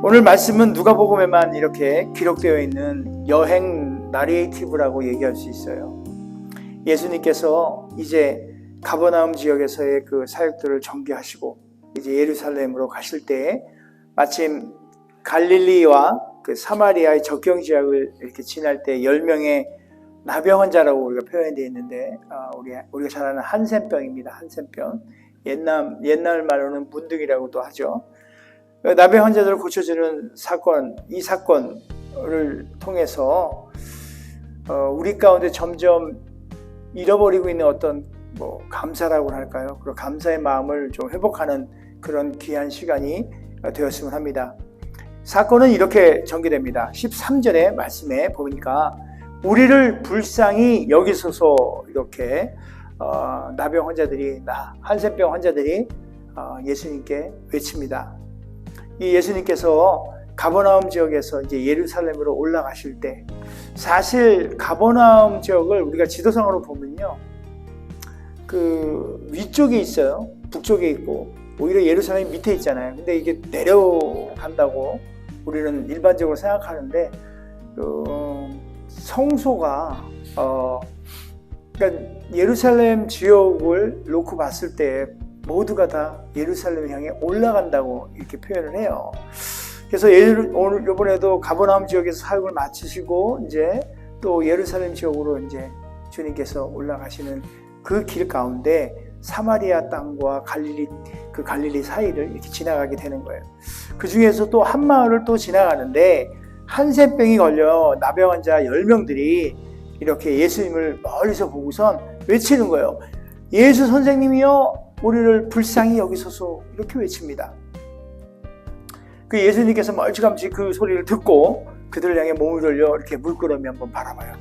오늘 말씀은 누가복음에만 이렇게 기록되어 있는 여행 나레이티브라고 얘기할 수 있어요. 예수님께서 이제 가버나움 지역에서의 그 사역들을 전개하시고 이제 예루살렘으로 가실 때에 마침 갈릴리와 그 사마리아의 적경 지역을 이렇게 지날 때 10명의 나병 환자라고 우리가 표현되어 있는데 우리가 잘 아는 한센병입니다. 한센병. 옛날 말로는 문둥이라고도 하죠. 나병 환자들을 고쳐주는 사건, 이 사건을 통해서 우리 가운데 점점 잃어버리고 있는 어떤 감사라고 할까요? 그런 감사의 마음을 좀 회복하는 그런 귀한 시간이 되었으면 합니다. 사건은 이렇게 전개됩니다. 13절의 말씀에 보니까 우리를 불쌍히 여기소서 이렇게 나병 환자들이 한센병 환자들이 예수님께 외칩니다. 이 예수님께서 가버나움 지역에서 이제 예루살렘으로 올라가실 때 사실 가버나움 지역을 우리가 지도상으로 보면요, 그 위쪽에 있어요. 북쪽에 있고 오히려 예루살렘 밑에 있잖아요. 근데 이게 내려간다고 우리는 일반적으로 생각하는데 성소가 그러니까 예루살렘 지역을 놓고 봤을 때 모두가 다 예루살렘 향해 올라간다고 이렇게 표현을 해요. 그래서 오늘 이번에도 가버나움 지역에서 사역을 마치시고 이제 또 예루살렘 지역으로 이제 주님께서 올라가시는 그 길 가운데 사마리아 땅과 갈릴리 사이를 이렇게 지나가게 되는 거예요. 그 중에서 또 한 마을을 또 지나가는데 한센병이 걸려 나병 환자 10명들이 이렇게 예수님을 멀리서 보고선 외치는 거예요. 예수 선생님이여 우리를 불쌍히 여기소서 이렇게 외칩니다. 그 예수님께서 멀찌감치 그 소리를 듣고 그들을 향해 몸을 돌려 이렇게 물끄러미 한번 바라봐요.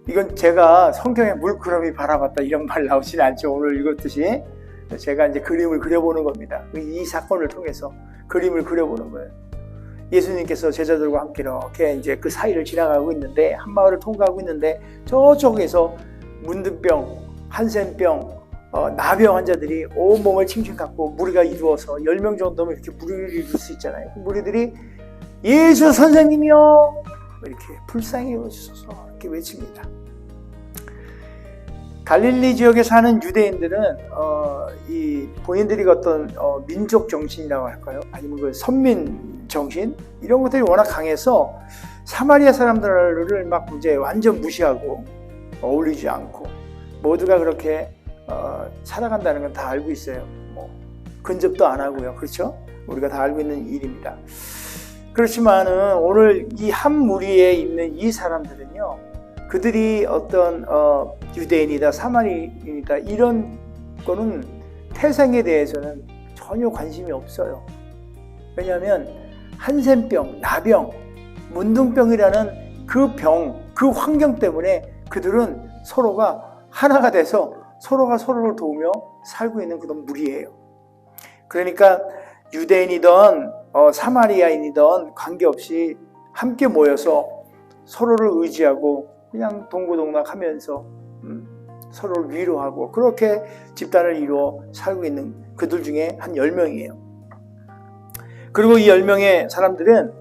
이건 제가 성경에 물끄러미 바라봤다 이런 말 나오진 않죠. 오늘 읽었듯이 제가 이제 그림을 그려보는 겁니다. 이 사건을 통해서 그림을 그려보는 거예요. 예수님께서 제자들과 함께 이렇게 이제 그 사이를 지나가고 있는데 한 마을을 통과하고 있는데 저쪽에서 문둥병, 한센병, 나병 환자들이 온몸을 칭칭 갖고 무리가 이루어서 10명 정도면 이렇게 무리를 이룰 수 있잖아요. 무리들이 예수 선생님이요 이렇게 불쌍히 여기소서 이렇게 외칩니다. 갈릴리 지역에 사는 유대인들은 이 본인들이 어떤 민족 정신이라고 할까요? 아니면 그 선민 정신 이런 것들이 워낙 강해서 사마리아 사람들을 막 이제 완전 무시하고 어울리지 않고 모두가 그렇게 살아간다는 건 다 알고 있어요. 근접도 안 하고요. 그렇죠? 우리가 다 알고 있는 일입니다. 그렇지만은 오늘 이 한 무리에 있는 이 사람들은요, 그들이 어떤 유대인이다, 사마리인이다 이런 거는 태생에 대해서는 전혀 관심이 없어요. 왜냐하면 한센병, 나병, 문둥병이라는 그 병, 그 환경 때문에 그들은 서로가 하나가 돼서 서로가 서로를 도우며 살고 있는 그런 무리예요. 그러니까 유대인이든 사마리아인이든 관계없이 함께 모여서 서로를 의지하고 그냥 동고동락하면서 서로를 위로하고 그렇게 집단을 이루어 살고 있는 그들 중에 한 10명이에요. 그리고 이 10명의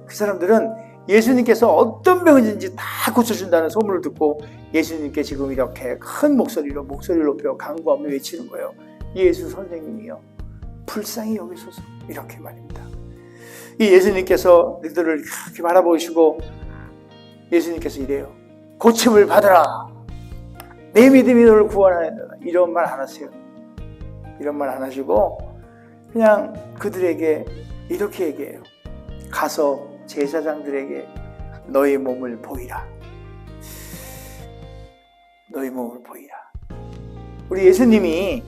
그 사람들은 예수님께서 어떤 병이든지 다 고쳐준다는 소문을 듣고 예수님께 지금 이렇게 큰 목소리를 높여 간구하며 외치는 거예요. 예수 선생님이요 불쌍히 여기소서 이렇게 말입니다. 이 예수님께서 그들을 이렇게 바라보시고 예수님께서 이래요. 고침을 받으라. 내 믿음이 너를 구원하였다. 이런 말 안 하세요. 이런 말 안 하시고 그냥 그들에게 이렇게 얘기해요. 가서 제사장들에게 너희 몸을 보이라. 너희 몸을 보이라. 우리 예수님이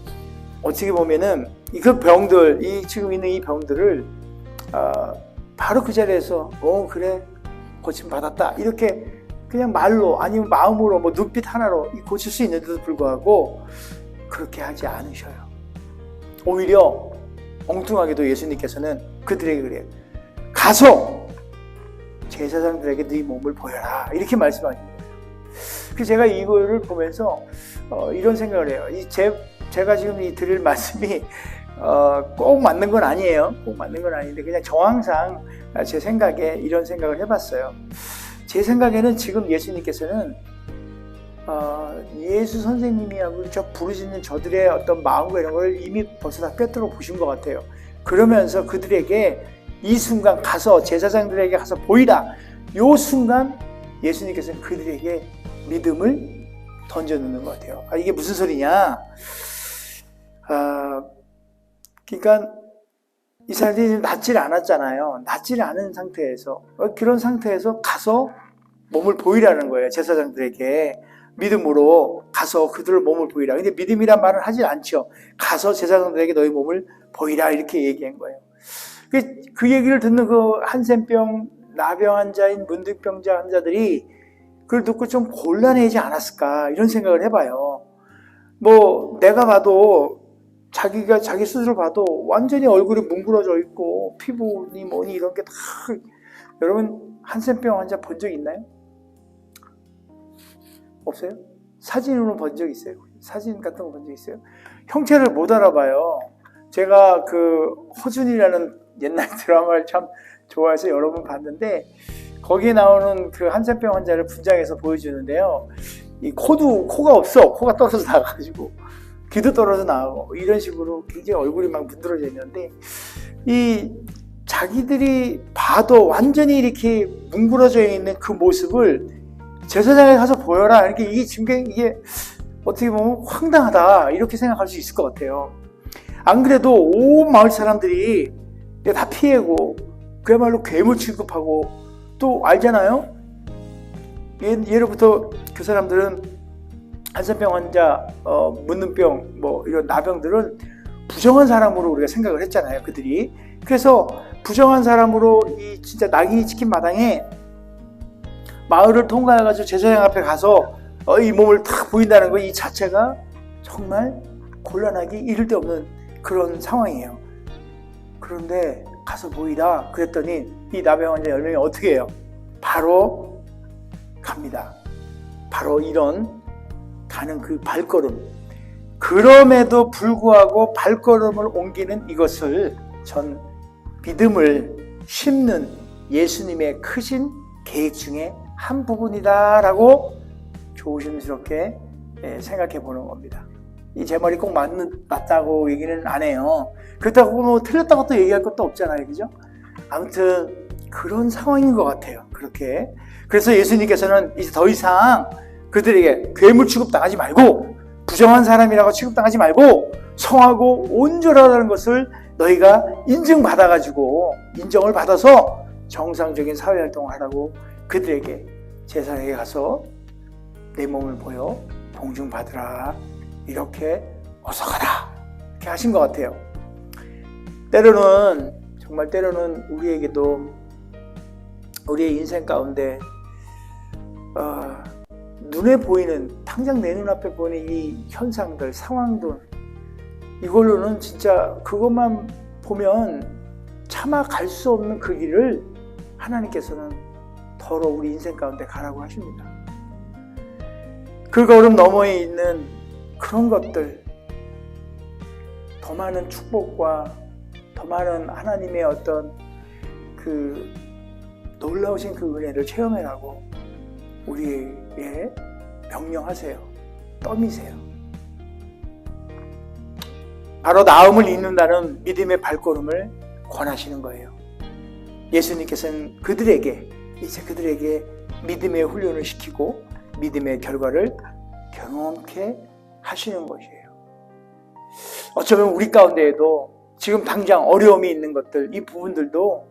어떻게 보면은 그 병들, 지금 있는 이 병들을 바로 그 자리에서 그래 고침 받았다 이렇게 그냥 말로 아니면 마음으로 눈빛 하나로 고칠 수 있는데도 불구하고 그렇게 하지 않으셔요. 오히려 엉뚱하게도 예수님께서는 그들에게 그래요. 가서 제사장들에게 네 몸을 보여라 이렇게 말씀하시는 거예요. 그래서 제가 이거를 보면서 이런 생각을 해요. 제가 지금 드릴 말씀이 꼭 꼭 맞는 건 아니에요. 꼭 맞는 건 아닌데 그냥 정황상 제 생각에 이런 생각을 해봤어요. 제 생각에는 지금 예수님께서는 예수 선생님이하고 저 부르짖는 저들의 어떤 마음과 이런 걸 이미 벌써 다 꿰뚫어 보신 것 같아요. 그러면서 그들에게 이 순간 가서 제사장들에게 가서 보이라. 요 순간 예수님께서는 그들에게 믿음을 던져놓는 것 같아요. 이게 무슨 소리냐? 그러니까 이 사람들이 낫질 않았잖아요. 낫질 않은 상태에서 그런 상태에서 가서 몸을 보이라는 거예요. 제사장들에게 믿음으로 가서 그들의 몸을 보이라. 근데 믿음이란 말은 하질 않죠. 가서 제사장들에게 너희 몸을 보이라 이렇게 얘기한 거예요. 그 얘기를 듣는 그 한센병, 나병 환자인 문둥병자 환자들이 그걸 듣고 좀 곤란해지지 않았을까 이런 생각을 해봐요. 뭐 내가 봐도 자기가 자기 스스로 봐도 완전히 얼굴이 뭉그러져 있고 피부니 뭐니 이런 게 다 여러분 한센병 환자 본 적 있나요? 없어요? 사진으로 본 적 있어요? 사진 같은 거 본 적 있어요? 형체를 못 알아봐요. 제가 그 허준이라는 옛날 드라마를 참 좋아해서 여러 번 봤는데 거기에 나오는 그 한센병 환자를 분장해서 보여주는데요. 이 코가 없어. 코가 떨어져 나가지고 귀도 떨어져 나가고 이런 식으로 굉장히 얼굴이 막 문드러져 있는데 이 자기들이 봐도 완전히 이렇게 뭉그러져 있는 그 모습을 제사장에 가서 보여라. 이게 지금 이게 어떻게 보면 황당하다 이렇게 생각할 수 있을 것 같아요. 안 그래도 온 마을 사람들이 다 피해고 그야말로 괴물 취급하고 또 알잖아요. 예로부터 그 사람들은 한센병 환자, 문둥병, 뭐 이런 나병들은 부정한 사람으로 우리가 생각을 했잖아요. 그들이. 그래서 부정한 사람으로 이 진짜 낙인이 찍힌 마당에 마을을 통과해가지고 제사장 앞에 가서 이 몸을 탁 보인다는 거 이 자체가 정말 곤란하기 이를 데 없는 그런 상황이에요. 그런데 가서 보이라 그랬더니 이 나병 환자 10명이 어떻게 해요? 바로 갑니다. 바로 이런 가는 그 발걸음. 그럼에도 불구하고 발걸음을 옮기는 이것을 전 믿음을 심는 예수님의 크신 계획 중에 한 부분이다라고 조심스럽게 생각해 보는 겁니다. 이 제 말이 꼭 맞다고 얘기는 안 해요. 그렇다고 뭐 틀렸다고 또 얘기할 것도 없잖아요. 그죠? 아무튼 그런 상황인 것 같아요. 그렇게. 그래서 예수님께서는 이제 더 이상 그들에게 괴물 취급당하지 말고 부정한 사람이라고 취급당하지 말고 성하고 온전하다는 것을 너희가 인정을 받아서 정상적인 사회활동을 하라고 그들에게 제사장에게 가서 내 몸을 보여 봉중받으라 이렇게 어서 가라 이렇게 하신 것 같아요. 정말 때로는 우리에게도 우리의 인생 가운데 눈에 보이는 당장 내 눈앞에 보이는 이 현상들 상황들 이걸로는 진짜 그것만 보면 차마 갈 수 없는 그 길을 하나님께서는 더러 우리 인생 가운데 가라고 하십니다. 그 걸음 너머에 있는 그런 것들 더 많은 축복과 더 많은 하나님의 어떤 그 놀라우신 그 은혜를 체험해라고 우리에게 명령하세요. 떠미세요. 바로 나음을 잇는다는 믿음의 발걸음을 권하시는 거예요. 예수님께서는 그들에게 믿음의 훈련을 시키고 믿음의 결과를 경험케 하시는 것이에요. 어쩌면 우리 가운데에도 지금 당장 어려움이 있는 것들, 이 부분들도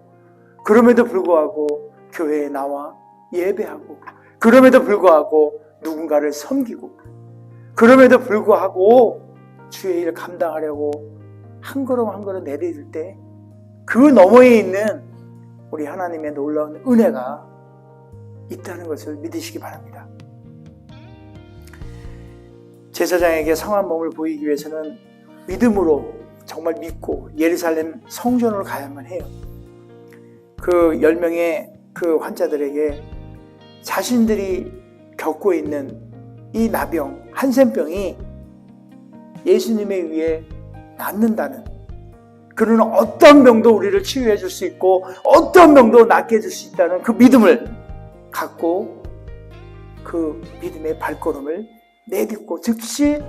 그럼에도 불구하고 교회에 나와 예배하고 그럼에도 불구하고 누군가를 섬기고 그럼에도 불구하고 주의 일을 감당하려고 한 걸음 한 걸음 내디딜 때 그 너머에 있는 우리 하나님의 놀라운 은혜가 있다는 것을 믿으시기 바랍니다. 제사장에게 상한 몸을 보이기 위해서는 믿음으로 정말 믿고 예루살렘 성전으로 가야만 해요. 그 10명의 그 환자들에게 자신들이 겪고 있는 이 나병, 한센병이 예수님에 의해 낫는다는 그는 어떤 병도 우리를 치유해 줄 수 있고 어떤 병도 낫게 해줄 수 있다는 그 믿음을 갖고 그 믿음의 발걸음을 내딛고 즉시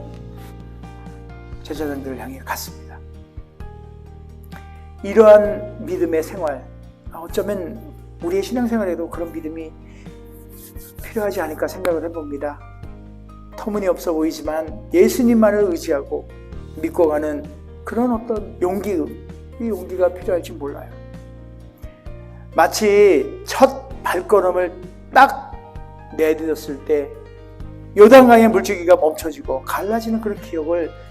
제자들을 향해 갔습니다. 이러한 믿음의 생활, 어쩌면 우리의 신앙생활에도 그런 믿음이 필요하지 않을까 생각을 해봅니다. 터무니없어 보이지만 예수님만을 의지하고 믿고 가는 그런 어떤 이 용기가 필요할지 몰라요. 마치 첫 발걸음을 딱 내딛었을 때 요단강의 물줄기가 멈춰지고 갈라지는 그런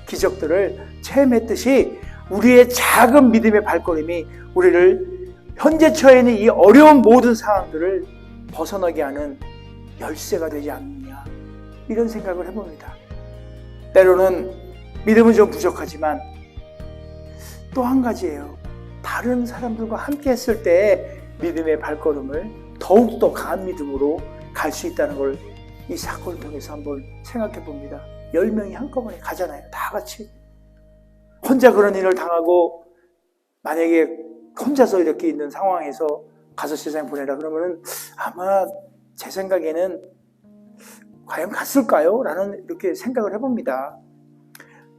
기적들을 체험했듯이 우리의 작은 믿음의 발걸음이 우리를 현재 처해 있는 이 어려운 모든 상황들을 벗어나게 하는 열쇠가 되지 않느냐, 이런 생각을 해봅니다. 때로는 믿음은 좀 부족하지만 또 한 가지예요. 다른 사람들과 함께 했을 때 믿음의 발걸음을 더욱더 강한 믿음으로 갈 수 있다는 걸 이 사건을 통해서 한번 생각해 봅니다. 10명이 한꺼번에 가잖아요. 다 같이. 혼자 그런 일을 당하고 만약에 혼자서 이렇게 있는 상황에서 가서 세상 보내라 그러면은 아마 제 생각에는 과연 갔을까요? 라는 이렇게 생각을 해봅니다.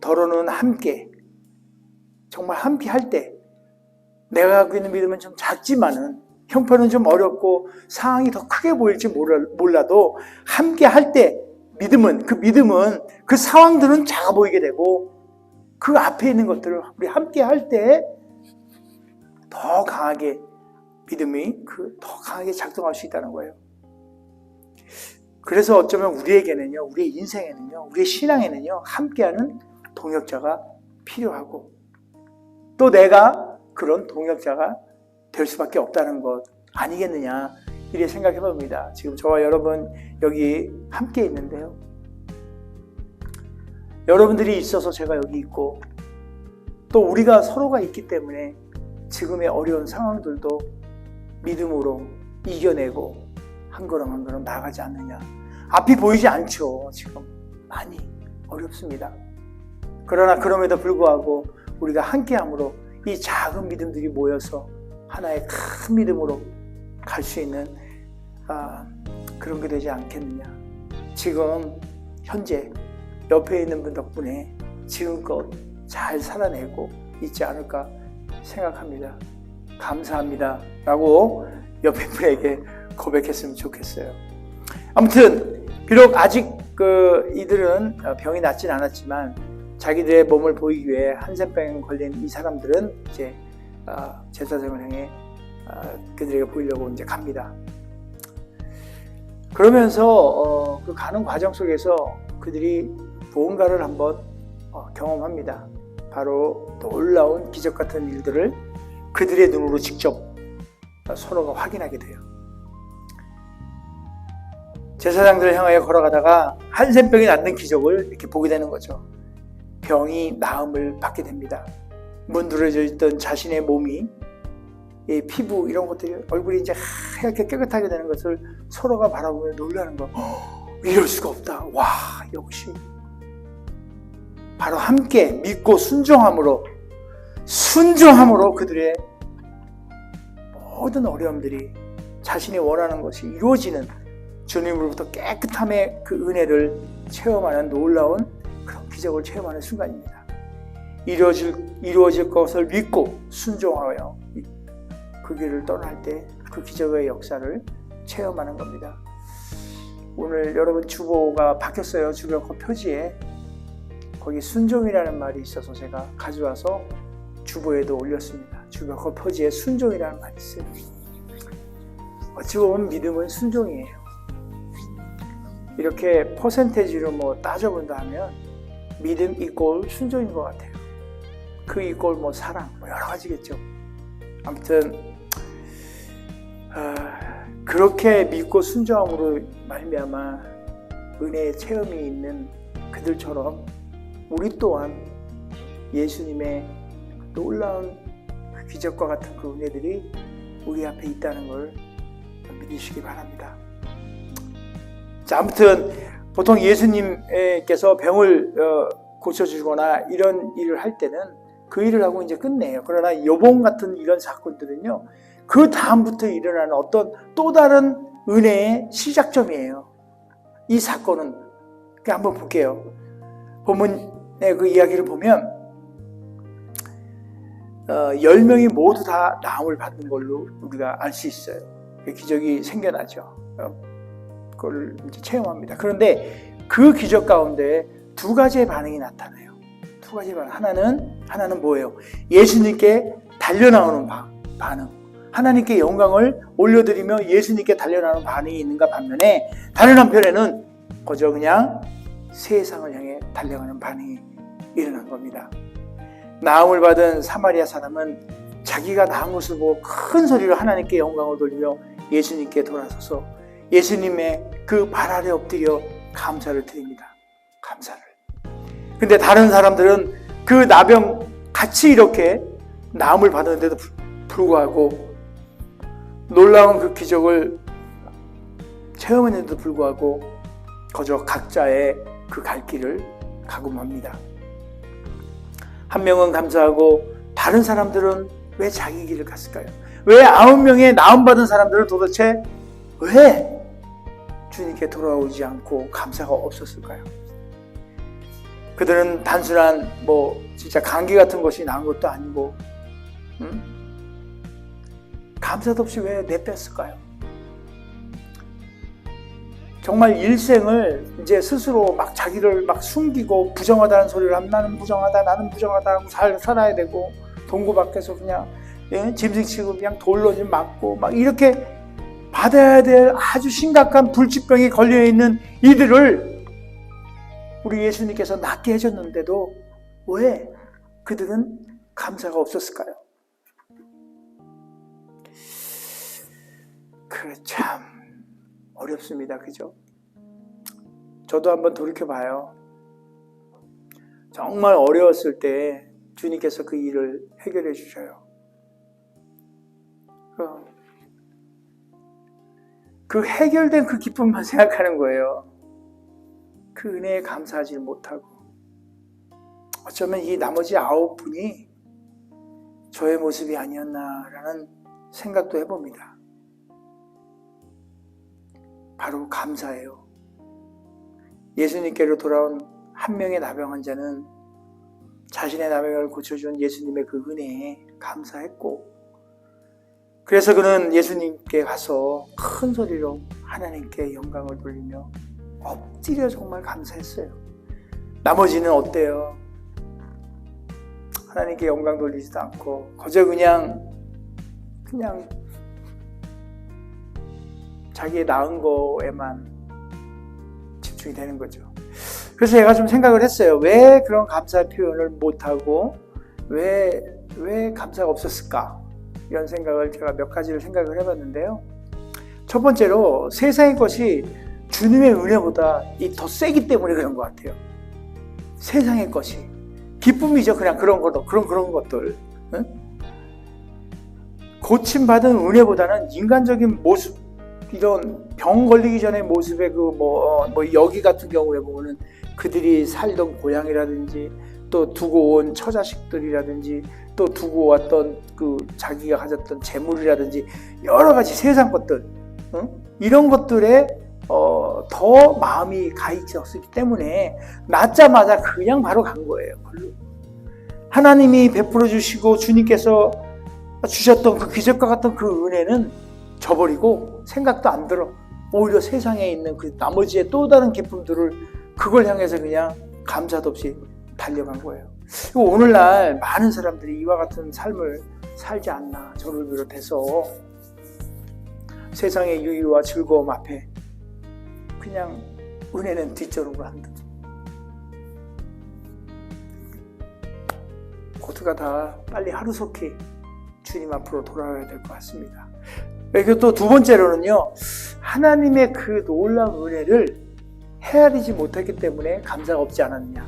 더러는 함께, 정말 함께 할 때 내가 갖고 있는 믿음은 좀 작지만은 형편은 좀 어렵고 상황이 더 크게 보일지 몰라도 함께 할 때 믿음은 그 상황들은 작아 보이게 되고 그 앞에 있는 것들을 우리 함께 할 때 더 강하게 믿음이 더 강하게 작동할 수 있다는 거예요. 그래서 어쩌면 우리에게는요, 우리의 인생에는요, 우리의 신앙에는요, 함께하는 동역자가 필요하고 또 내가 그런 동역자가 될 수밖에 없다는 것 아니겠느냐, 이렇게 생각해 봅니다. 지금 저와 여러분 여기 함께 있는데요. 여러분들이 있어서 제가 여기 있고 또 우리가 서로가 있기 때문에 지금의 어려운 상황들도 믿음으로 이겨내고 한 걸음 한 걸음 나아가지 않느냐. 앞이 보이지 않죠. 지금 많이 어렵습니다. 그러나 그럼에도 불구하고 우리가 함께함으로 이 작은 믿음들이 모여서 하나의 큰 믿음으로 갈 수 있는 그런 게 되지 않겠느냐. 지금 현재 옆에 있는 분 덕분에 지금껏 잘 살아내고 있지 않을까 생각합니다. 감사합니다 라고 옆에 분에게 고백했으면 좋겠어요. 아무튼 비록 아직 이들은 병이 낫진 않았지만 자기들의 몸을 보이기 위해 한센병 걸린 이 사람들은 이제 제사장을 향해 그들에게 보이려고 이제 갑니다. 그러면서 그 가는 과정 속에서 그들이 무언가를 한번 경험합니다. 바로 놀라운 기적 같은 일들을 그들의 눈으로 직접 서로가 확인하게 돼요. 제사장들을 향하여 걸어가다가 한센병이 낫는 기적을 이렇게 보게 되는 거죠. 병이 나음을 받게 됩니다. 문드러져 있던 자신의 몸이, 이 피부 이런 것들이, 얼굴이 이제 하얗게 깨끗하게 되는 것을 서로가 바라보며 놀라는 거. 이럴 수가 없다. 와, 역시 바로 함께 믿고 순종함으로 그들의 모든 어려움들이 자신이 원하는 것이 이루어지는 주님으로부터 깨끗함의 그 은혜를 체험하는 놀라운 그런 기적을 체험하는 순간입니다. 이루어질 것을 믿고 순종하여 그 길을 떠날 때 그 기적의 역사를 체험하는 겁니다. 오늘 여러분 주보가 바뀌었어요. 주변 표지에 거기 순종이라는 말이 있어서 제가 가져와서 주보에도 올렸습니다. 주변 표지에 순종이라는 말이 있어요. 어찌 보면 믿음은 순종이에요. 이렇게 퍼센테이지로 따져본다 하면 믿음 이꼴 순종인 것 같아요. 그 이꼴 사랑 여러 가지겠죠. 아무튼 그렇게 믿고 순종함으로 말미암아 은혜의 체험이 있는 그들처럼 우리 또한 예수님의 놀라운 그 기적과 같은 그 은혜들이 우리 앞에 있다는 걸 믿으시기 바랍니다. 자, 아무튼 보통 예수님께서 병을 고쳐주거나 이런 일을 할 때는 그 일을 하고 이제 끝내요. 그러나 요번 같은 이런 사건들은요, 그 다음부터 일어나는 어떤 또 다른 은혜의 시작점이에요. 이 사건은 한번 볼게요. 본문의 그 이야기를 보면 10명이 모두 다 나음을 받는 걸로 우리가 알 수 있어요. 기적이 생겨나죠. 그걸 이제 체험합니다. 그런데 그 기적 가운데 두 가지의 반응이 나타나요. 두 가지 반응. 하나는 뭐예요? 예수님께 달려나오는 반응. 하나님께 영광을 올려드리며 예수님께 달려나오는 반응이 있는가 반면에, 다른 한편에는 그저 그냥 세상을 향해 달려가는 반응이 일어난 겁니다. 나음을 받은 사마리아 사람은 자기가 나은 것을 보고 큰 소리로 하나님께 영광을 돌리며 예수님께 돌아서서 예수님의 그 발 아래 엎드려 감사를 드립니다. 감사를. 근데 다른 사람들은 그 나병 같이 이렇게 나음을 받았는데도 불구하고, 놀라운 그 기적을 체험했는데도 불구하고 그저 각자의 그 갈 길을 가고 맙니다. 한 명은 감사하고 다른 사람들은 왜 자기 길을 갔을까요? 왜 9명의 나음받은 사람들은 도대체 왜 주님께 돌아오지 않고 감사가 없었을까요? 그들은 단순한 진짜 감기 같은 것이 난 것도 아니고 감사도 없이 왜 내뺐을까요? 정말 일생을 이제 스스로 막 자기를 막 숨기고 부정하다는 소리를 하면 나는 부정하다 하고 살아야 되고, 동구 밖에서 그냥 짐승 치고 그냥 돌로 좀 맞고 막 이렇게 받아야 될 아주 심각한 불치병이 걸려있는 이들을 우리 예수님께서 낫게 해줬는데도 왜 그들은 감사가 없었을까요? 그래, 참 어렵습니다. 그죠? 저도 한번 돌이켜봐요. 정말 어려웠을 때 주님께서 그 일을 해결해 주셔요. 그 해결된 그 기쁨만 생각하는 거예요. 그 은혜에 감사하지 못하고. 어쩌면 이 나머지 9분이 저의 모습이 아니었나라는 생각도 해봅니다. 바로 감사예요. 예수님께로 돌아온 한 명의 나병 환자는 자신의 나병을 고쳐준 예수님의 그 은혜에 감사했고, 그래서 그는 예수님께 가서 큰 소리로 하나님께 영광을 돌리며 엎드려 정말 감사했어요. 나머지는 어때요? 하나님께 영광 돌리지도 않고 그저 그냥 자기의 나은 거에만 집중이 되는 거죠. 그래서 제가 좀 생각을 했어요. 왜 그런 감사 표현을 못하고 왜 감사가 없었을까? 이런 생각을 제가 몇 가지를 생각을 해봤는데요. 첫 번째로 세상의 것이 주님의 은혜보다 더 세기 때문에 그런 것 같아요. 세상의 것이 기쁨이죠. 그냥 그런 것들. 응? 고침받은 은혜보다는 인간적인 모습, 이런 병 걸리기 전의 모습의 여기 같은 경우에 보면은 그들이 살던 고향이라든지 또 두고 온 처자식들이라든지 또 두고 왔던 그 자기가 가졌던 재물이라든지 여러 가지 세상 것들, 이런 것들에 더 마음이 가 있었기 때문에 낳자마자 그냥 바로 간 거예요. 하나님이 베풀어 주시고 주님께서 주셨던 그 기적과 같은 그 은혜는 저버리고 생각도 안 들어. 오히려 세상에 있는 그 나머지의 또 다른 기쁨들을 그걸 향해서 그냥 감사도 없이 달려간 거예요. 오늘날 많은 사람들이 이와 같은 삶을 살지 않나. 저를 비롯해서 세상의 유의와 즐거움 앞에 그냥 은혜는 뒷전으로 한다. 모두가 다 빨리 하루속히 주님 앞으로 돌아와야 될 것 같습니다. 그리고 또 두 번째로는요, 하나님의 그 놀라운 은혜를 헤아리지 못했기 때문에 감사가 없지 않았느냐.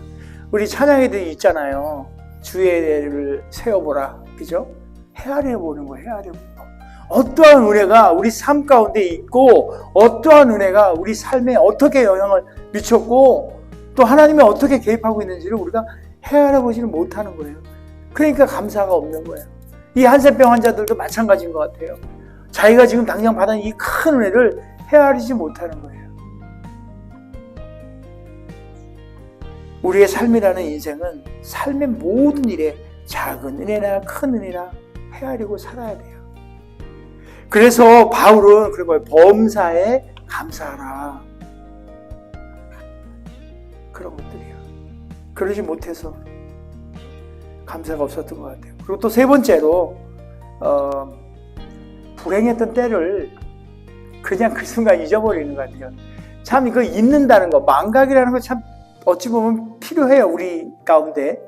우리 찬양에도 있잖아요. 주의 은혜를 세어보라. 그죠? 헤아려보는 거예요. 헤아려보는 거. 어떠한 은혜가 우리 삶 가운데 있고 어떠한 은혜가 우리 삶에 어떻게 영향을 미쳤고 또 하나님이 어떻게 개입하고 있는지를 우리가 헤아려보지를 못하는 거예요. 그러니까 감사가 없는 거예요. 이 한센병 환자들도 마찬가지인 것 같아요. 자기가 지금 당장 받은 이 큰 은혜를 헤아리지 못하는 거예요. 우리의 삶이라는 인생은 삶의 모든 일에 작은 은혜나 큰 은혜나 헤아리고 살아야 돼요. 그래서 바울은 그런 거예요. 범사에 감사하라. 그런 것들이에요. 그러지 못해서 감사가 없었던 것 같아요. 그리고 또 세 번째로 불행했던 때를 그냥 그 순간 잊어버리는 것 같아요. 참 이거 잊는다는 거, 망각이라는 거 참 어찌 보면 필요해요. 우리 가운데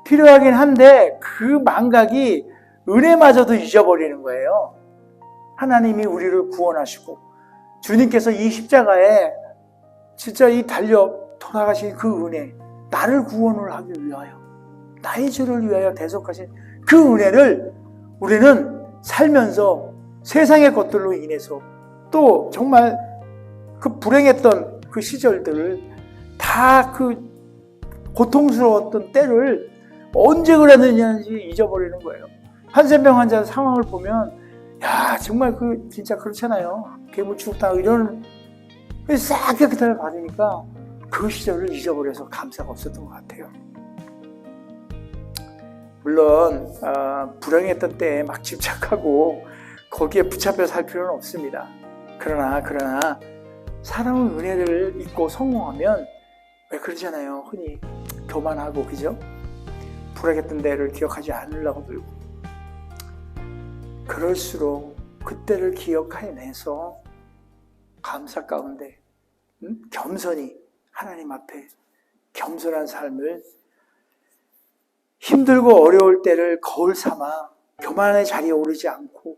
필요하긴 한데 그 망각이 은혜마저도 잊어버리는 거예요. 하나님이 우리를 구원하시고 주님께서 이 십자가에 진짜 이 달려 돌아가신 그 은혜, 나를 구원을 하기 위하여, 나의 죄를 위하여 대속하신 그 은혜를 우리는 살면서 세상의 것들로 인해서 또 정말 그 불행했던 그 시절들을 다 그 고통스러웠던 때를 언제 그랬느냐는지 잊어버리는 거예요. 한센병 환자 상황을 보면 야 정말 그 진짜 그렇잖아요. 괴물 취급당하고 이런 싹 깨끗함을 받으니까 그 시절을 잊어버려서 감사가 없었던 것 같아요. 물론 불행했던 때에 막 집착하고 거기에 붙잡혀 살 필요는 없습니다. 그러나 사람은 은혜를 잊고 성공하면 왜 그러잖아요. 흔히 교만하고 그죠? 불행했던 때를 기억하지 않으려고 들고 그럴수록 그때를 기억해내서 감사 가운데 겸손히 하나님 앞에 겸손한 삶을 힘들고 어려울 때를 거울 삼아 교만의 자리에 오르지 않고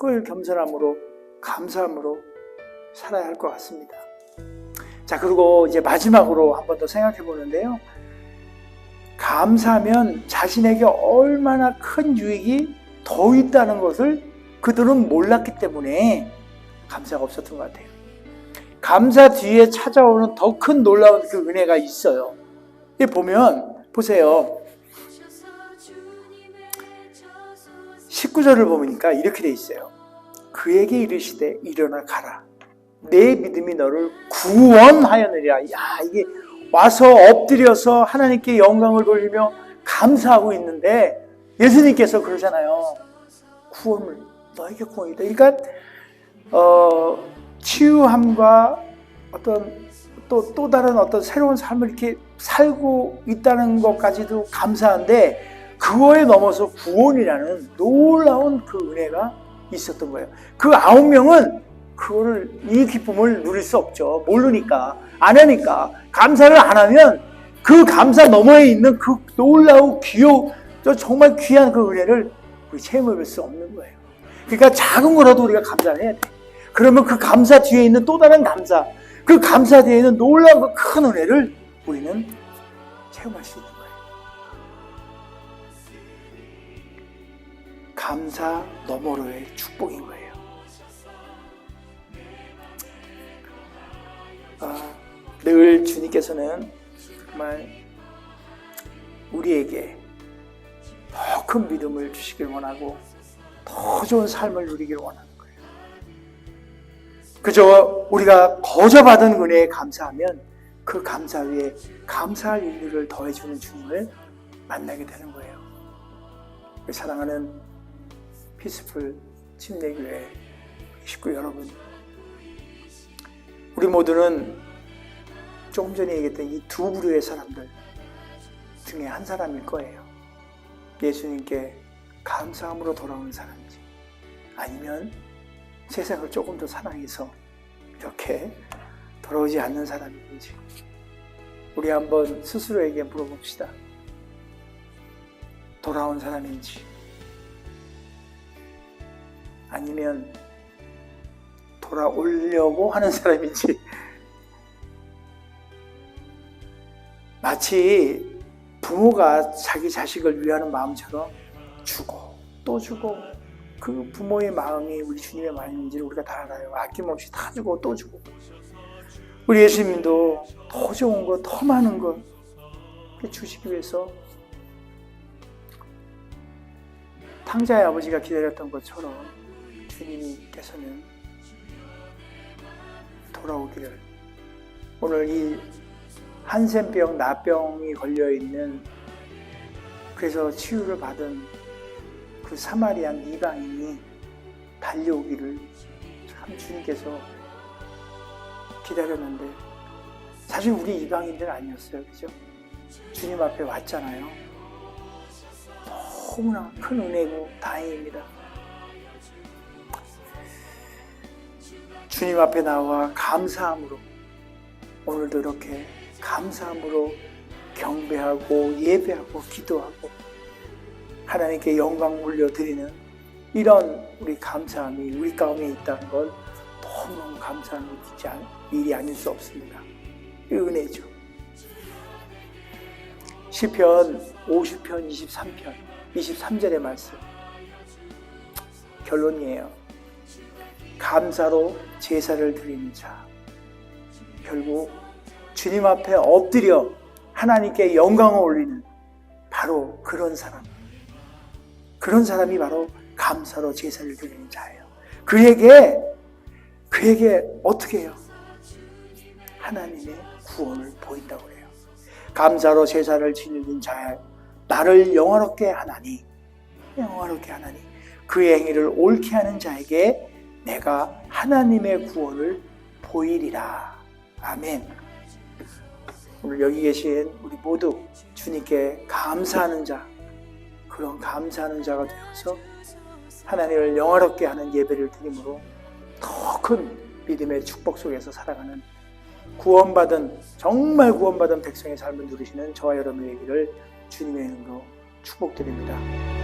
늘 겸손함으로 감사함으로 살아야 할 것 같습니다. 자, 그리고 이제 마지막으로 한 번 더 생각해 보는데요. 감사하면 자신에게 얼마나 큰 유익이 더 있다는 것을 그들은 몰랐기 때문에 감사가 없었던 것 같아요. 감사 뒤에 찾아오는 더 큰 놀라운 그 은혜가 있어요. 이 보면 보세요. 19절을 보니까 이렇게 돼 있어요. 그에게 이르시되 일어나 가라. 내 믿음이 너를 구원하였느니라. 야, 이게 와서 엎드려서 하나님께 영광을 돌리며 감사하고 있는데 예수님께서 그러잖아요. 구원을 너에게 구원이다. 그러니까 치유함과 어떤 또 다른 어떤 새로운 삶을 이렇게 살고 있다는 것까지도 감사한데 그거에 넘어서 구원이라는 놀라운 그 은혜가 있었던 거예요. 그 9명은 그거를 이 기쁨을 누릴 수 없죠. 모르니까, 안 하니까. 감사를 안 하면 그 감사 너머에 있는 그 놀라운 정말 귀한 그 은혜를 우리 체험해 볼 수 없는 거예요. 그러니까 작은 거라도 우리가 감사를 해야 돼. 그러면 그 감사 뒤에 있는 또 다른 감사, 그 감사 뒤에 있는 놀라운 그 큰 은혜를 우리는 체험할 수 있는 거예요. 감사 너머로의 축복인 거예요. 늘 주님께서는 정말 우리에게 더 큰 믿음을 주시길 원하고 더 좋은 삶을 누리길 원하는 거예요. 그저 우리가 거저 받은 은혜에 감사하면 그 감사 위에 감사할 일들을 더해주는 주님을 만나게 되는 거예요. 사랑하는 피스풀 침례교회 식구 여러분, 우리 모두는 조금 전에 얘기했던 이 두 부류의 사람들 중에 한 사람일 거예요. 예수님께 감사함으로 돌아오는 사람인지 아니면 세상을 조금 더 사랑해서 이렇게 돌아오지 않는 사람인지 우리 한번 스스로에게 물어봅시다. 돌아온 사람인지 아니면 돌아오려고 하는 사람인지. 마치 부모가 자기 자식을 위하는 마음처럼 주고 또 주고 그 부모의 마음이 우리 주님의 마음인지를 우리가 다 알아요. 아낌없이 다 주고 또 주고. 우리 예수님도 더 좋은 것, 더 많은 것 주시기 위해서 황자의 아버지가 기다렸던 것처럼 주님께서는 돌아오기를, 오늘 이 한센병, 나병이 걸려있는, 그래서 치유를 받은 그 사마리안 이방인이 달려오기를 참 주님께서 기다렸는데, 사실 우리 이방인들 아니었어요, 그죠? 주님 앞에 왔잖아요. 너무나 큰 은혜고 다행입니다. 주님 앞에 나와 감사함으로, 오늘도 이렇게 감사함으로 경배하고 예배하고 기도하고 하나님께 영광 올려드리는 이런 우리 감사함이 우리 가운데 있다는 걸 너무너무 감사한 일이 아닐 수 없습니다. 이 은혜죠. 시편 50편 23절의 말씀, 결론이에요. 감사로 제사를 드리는 자, 결국 주님 앞에 엎드려 하나님께 영광을 올리는 바로 그런 사람이 바로 감사로 제사를 드리는 자예요. 그에게 어떻게 해요? 하나님의 구원을 보인다고 해요. 감사로 제사를 지니는 자, 나를 영화롭게 하나니 그의 행위를 옳게 하는 자에게 내가 하나님의 구원을 보이리라. 아멘. 오늘 여기 계신 우리 모두 주님께 감사하는 자, 그런 감사하는 자가 되어서 하나님을 영화롭게 하는 예배를 드림으로 더 큰 믿음의 축복 속에서 살아가는 정말 구원받은 백성의 삶을 누리시는 저와 여러분의 얘기를 주님의 이름으로 축복드립니다.